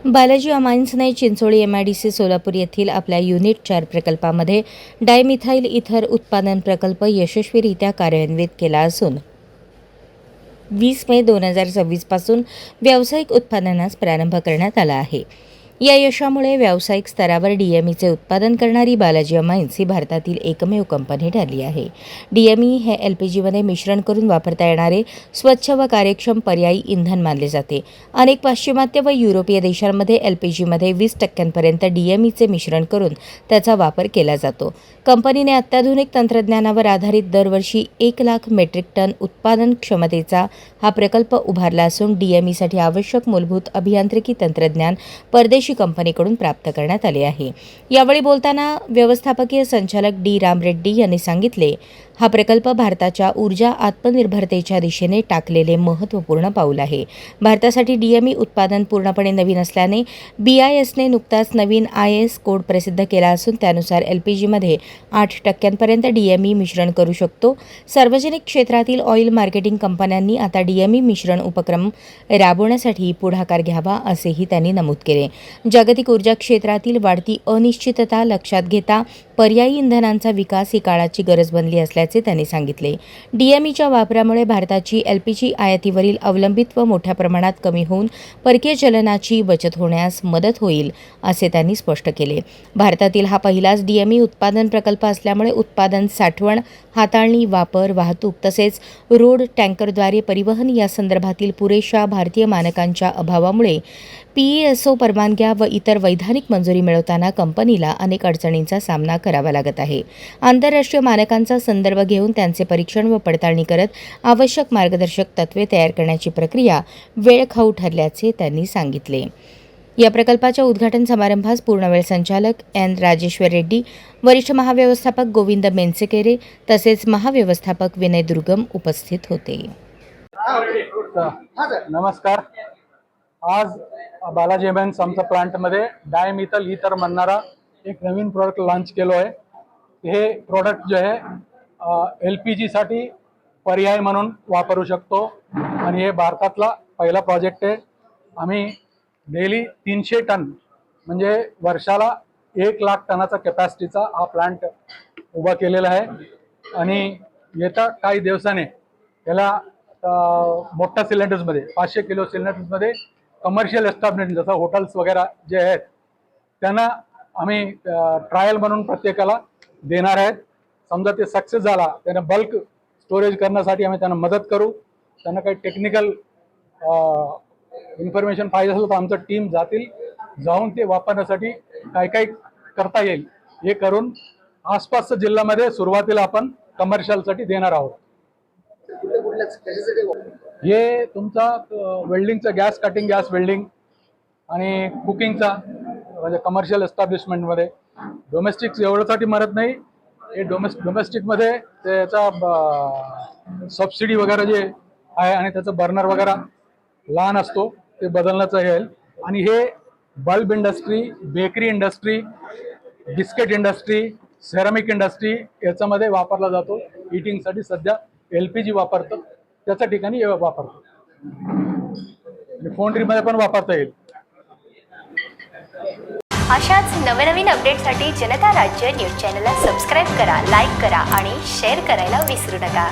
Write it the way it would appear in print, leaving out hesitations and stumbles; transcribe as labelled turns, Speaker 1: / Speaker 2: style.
Speaker 1: Balaji अमाईन्सने Chincholi MIDC Solapur येथील आपल्या unit 4 प्रकल्पामध्ये डायमिथाइल इथर उत्पादन प्रकल्प यशस्वीरित्या कार्यान्वित केला असून 20 मे 2026 पासून व्यावसायिक उत्पादनास प्रारंभ करण्यात आला आहे। या यशामुळे व्यावसायिक स्तरावर DMEचे उत्पादन करणारी बालाजी अमाईन्स ही भारतातील एकमेव कंपनी ठरली आहे। DME हे LPGमध्ये मिश्रण करून वापरता येणारे स्वच्छ व कार्यक्षम पर्यायी इंधन मानले जाते। अनेक पाश्चिमात्य व युरोपीय देशांमध्ये LPGमध्ये 20% DMEचे मिश्रण करून त्याचा वापर केला जातो। कंपनीने अत्याधुनिक तंत्रज्ञानावर आधारित दरवर्षी 1 लाख मेट्रिक टन उत्पादन क्षमतेचा हा प्रकल्प उभारला असून DMEसाठी आवश्यक मूलभूत अभियांत्रिकी तंत्रज्ञान परदेशी कंपनीकडून प्राप्त करण्यात आले आहे। यावेळी बोलताना व्यवस्थापकीय संचालक D. राम रेड्डी यांनी सांगितले, हा प्रकल्प भारताच्या ऊर्जा आत्मनिर्भरतेच्या दिशेने टाकलेले महत्त्वपूर्ण पाऊल आहे। भारतासाठी DME उत्पादन पूर्णपणे नवीन असल्याने BISने नुकताच नवीन IS कोड प्रसिद्ध केला असून त्यानुसार LPGमध्ये 8% DME मिश्रण करू शकतो। सार्वजनिक क्षेत्रातील ऑइल मार्केटिंग कंपन्यांनी आता DME मिश्रण उपक्रम राबवण्यासाठी पुढाकार घ्यावा असेही त्यांनी नमूद केले। जागतिक ऊर्जा क्षेत्रातील वाढती अनिश्चितता लक्षात घेता पर्यायी इंधनांचा विकास ही काळाची गरज बनली असल्याचे त्यांनी सांगितले। DMEच्या वापरामुळे भारताची LPG आयातीवरील अवलंबित्व मोठ्या प्रमाणात कमी होऊन परकीय चलनाची बचत होण्यास मदत होईल असे त्यांनी स्पष्ट केले। भारतातील हा पहिलाच DME उत्पादन प्रकल्प असल्यामुळे उत्पादन, साठवण, हाताळणी, वापर, वाहतूक तसेच रोड टँकरद्वारे परिवहन या संदर्भातील पुरेशा भारतीय मानकांच्या अभावामुळे PESO परवानग्या व इतर वैधानिक मंजुरी मिळवताना कंपनीला अनेक अडचणींचा सामना करावा लागत आहे। आंतरराष्ट्रीय मानकांचा संदर्भ घेऊन त्यांचे परीक्षण व पडताळणी करत आवश्यक मार्गदर्शक तत्त्वे तयार करण्याची प्रक्रिया वेळखाऊ ठरल्याचे त्यांनी सांगितले। या प्रकल्पाच्या उद्घाटन समारंभास पूर्णवेळ संचालक N. राजेश्वर रेड्डी, वरिष्ठ महाव्यवस्थापक गोविंद मेन्सेकेरे तसेच महाव्यवस्थापक विनय दुर्गम उपस्थित होते।
Speaker 2: नमस्कार। आज बालाजी अमाईन्स आमच्या प्लांटमध्ये डायमिथाइल इथर म्हणणारा एक नवीन प्रोडक्ट लॉन्च केलो आहे। हे प्रोडक्ट जे आहे LPG साठी पर्याय म्हणून वापरू शकतो आणि हे भारतातला पहिला प्रोजेक्ट आहे। आम्ही डेली 300 टन म्हणजे वर्षाला 1 लाख टनाचा कॅपॅसिटीचा हा प्लांट उभा केलेला आहे आणि येत्या काही दिवसाने याला मोठ्या सिलेंडर्समध्ये 500 किलो सिलेंडर्समध्ये कमर्शियल एस्टॅब्लिशमेंट जसं हॉटेल्स वगैरे जे आहेत त्यांना आम्ही ट्रायल म्हणून प्रत्येकाला देणार आहेत। समजा ते सक्सेस झाला त्यांना बल्क स्टोरेज करण्यासाठी आम्ही त्यांना मदत करू। त्यांना काही टेक्निकल इन्फॉर्मेशन पाहिजे असेल तर आमचं टीम जाऊन ते वापरण्यासाठी काय करता येईल हे करून आसपासच्या जिल्ह्यामध्ये सुरुवातीला आपण कमर्शियलसाठी देणार आहोत। हे तुमचा वेल्डिंगचा गॅस कटिंग, गॅस वेल्डिंग आणि कुकिंगचा म्हणजे कमर्शियल एस्टॅब्लिशमेंटमध्ये डोमेस्टिक एवढ्यासाठी मरत नाही। हे डोमेस्टिकमध्ये त्याचा सबसिडी वगैरे जे आहे आणि त्याचं बर्नर वगैरे लहान असतो ते बदलण्याचं येईल आणि हे bulb industry, bakery industry, biscuit industry, ceramic industry याच्यामध्ये वापरला जातो। हीटिंगसाठी सध्या LPG वापरतो त्याच्या ठिकाणी वापरतो आणि फोंड्रीमध्ये पण वापरता येईल।
Speaker 3: अशाच नवनवीन अपडेटसाठी जनता राज्य न्यूज चॅनलला सबस्क्राईब करा, लाईक करा आणि शेअर करायला विसरू नका।